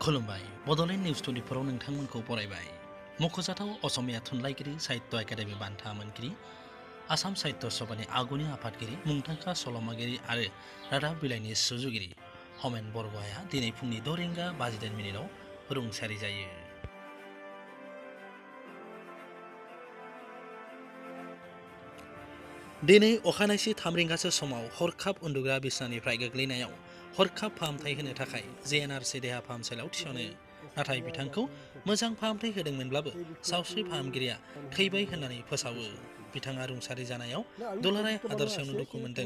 खुलुमबाय बड'लेण्ड निउज 24 आव नोंथांमोनखौ बरायबाय। मख'जाथाव असमिया थुनलाइगिरि साहित्य एकाडेमि बान्था मोनगिरि आसाम साहित्य सभानि आगुनि आफादगिरि मुंदांखा सल'मागिरि आरो रादाब बिलाइनि सुजुगिरि हमेन बरग'हाया दिनै फुंनि 6 रिंगा 58 मिनिटआव रुंसारि जायो। दिनै अखानायसि 3 रिंगासो समाव हरखाब उन्दुग्रा बिसनानिफ्राय गोग्लैनायाव हरखाब फाहामथाय होनो थाखाय जेएनआरसि देहा फाहामसालियाव थिसनो। नाथाय बिथांखौ मोजां फाहामथाय होदोंमोनब्लाबो सावस्रि फाहामगिरिया थैबाय होननानै फोसावो। बिथाङा रुंसारि जानायाव दुलाराय हादरसायावनो दुखु मोनदों।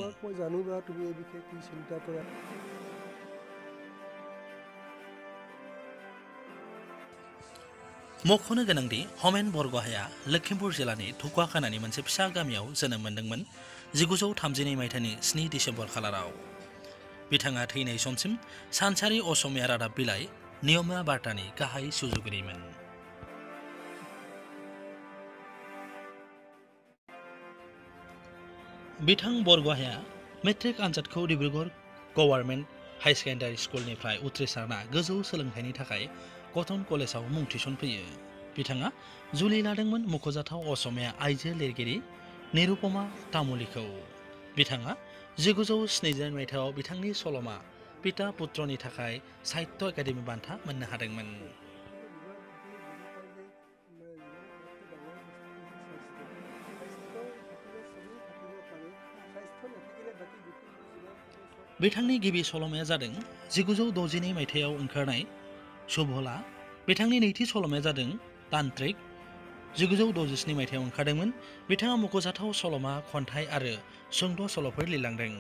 मख'नो गोनांदि हमेन बरग'हाया लखिमपुर जिल्लानि धुकुवाखानानि मोनसे फिसा गामियाव जोनोम मोनदोंमोन 1932 मायथाइनि 7 दिसेम्बर खालाराव। बिथाङा थैनाय समसिम सानसारि असमिया रादाब बिलाइ नियमा बार्तानि गाहाय सुजुगिरिमोन। बिथां बरग'हाया मेट्रिक आनजादखौ डिब्रुगड़ गभर्नमेन्ट हाई सेकेन्डारि स्कुलनिफ्राय उथ्रिसारना गोजौ सोलोंथाइनि थाखाय कटन कलेजाव मुं थिसनफैयो। बिथाङा जुलि लादोंमोन मख'जाथाव असमिया आइजो लिरगिरि निरुपमा तामुलीखौ। बिथाङा 1978 मायथाइयाव बिथांनि सल'मा पिता पुत्रनि थाखाय साहित्य एकाडेमि बान्था मोननो हादोंमोन। बिथांनि गिबि सल'माया जादों 1962 मायथाइयाव ओंखारनाय शुभला। बिथांनि नैथि सल'माया जादों तान्त्रिक 1967 मायथाइयाव ओंखारदोंमोन। बिथाङा मख'जाथाव सल'मा, खन्थाइ आरो सुंद' सल'फोर लिरलांदों।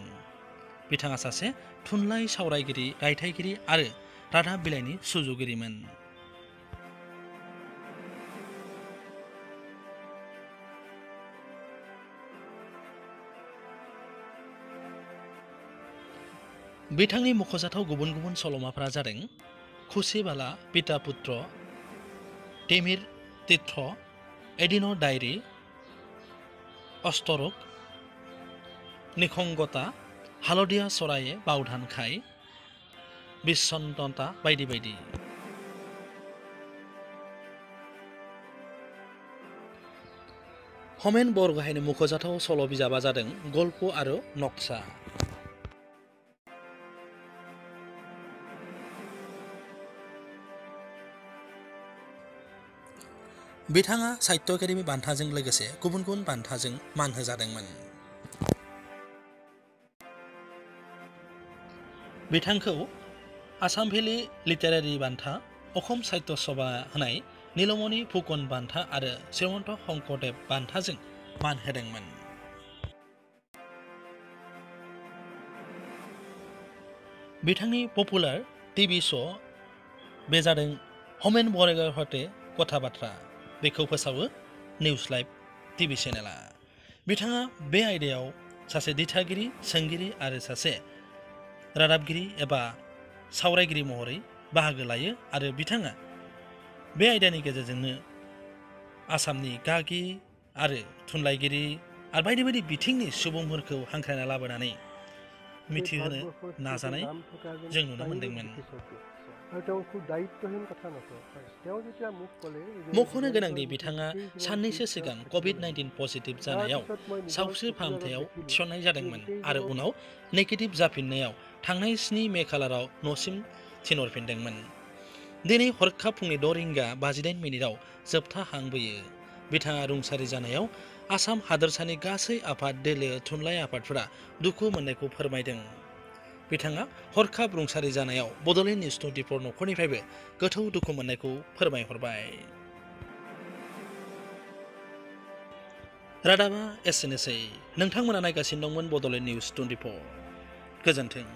बिथाङा सासे थुनलाइ सावरायगिरि, रायथाइगिरि आरो रादाब बिलाइनि सुजुगिरिमोन। बिथांनि मख'जाथाव गुबुन गुबुन सल'माफोरा जादों खुशीबाला, पिता पुत्र, तिमिर तीर्थ, एडिन' डायरी, अष्टरोग, निखंगता, हालदिया सराये बावधान खाई, बिसन्नता बायदि बायदि। हमेन बरग'हायनि मख'जाथाव सल' बिजाबा जादों गल्प आरो नक्शा। बिथाङा साहित्य एकाडेमि बान्थाजों लोगोसे गुबुन गुबुन बान्थाजों मान होजादोंमोन। बिथांखौ आसाम भेलि लिटारेरि बान्था, अखम साहित्य सभा होनाय नीलमणि फुकन बान्था आरो श्रीमन्त शंकरदेव बान्थाजों मान होदोंमोन। बिथांनि पपुलार टिभि श' बे जादों हमेन बरग'हाया कथा बाथ्रा। बेखौ फोसावो निउज लाइभ टिभि चेनेला। बिथाङा बे आयदायाव सासे दिथागिरि, सोंगिरि आरो सासे रादाबगिरि एबा सावरायगिरि महरै बाहागो लायो आरो बिथाङा बे आयदानि गेजेरजोंनो आसामनि गागि आरो थुनलाइगिरि आरो बायदि बायदि बिथिंनि सुबुंफोरखौ हांख्रायना लाबोनानै मिथिहोनो नाजानाय जों नुनो मोन्दोंमोन। मख'नो गोनांदि बिथाङा साननैसो सिगां COVID-19 पजिटिभ जानायाव सावस्रि फाहामथायाव थिसननाय जादोंमोन आरो उनाव नेगेटिभ जाफिननायाव थांनाय 7 मे खालाराव न'सिम थिनहरफिनदोंमोन। दिनै हरखाब फुंनि 6 रिंगा 58 मिनिटआव जोबथा हां बोयो। बिथाङा रुंसारि जानायाव आसाम हादोरसानि गासै आफाद, दोलो, थुनलाइ आफादफोरा दुखु मोननायखौ फोरमायदों। बिथाङा हरखाब रुंसारि जानायाव बड'लेण्ड निउज 24 नखरनिफ्रायबो गोथौ दुखु मोननायखौ फोरमायहरबाय। रादाबा एसेनोसै। नोंथांमोना नायगासिनो दंमोन बड'लेण्ड निउज 24। गोजोन्थों।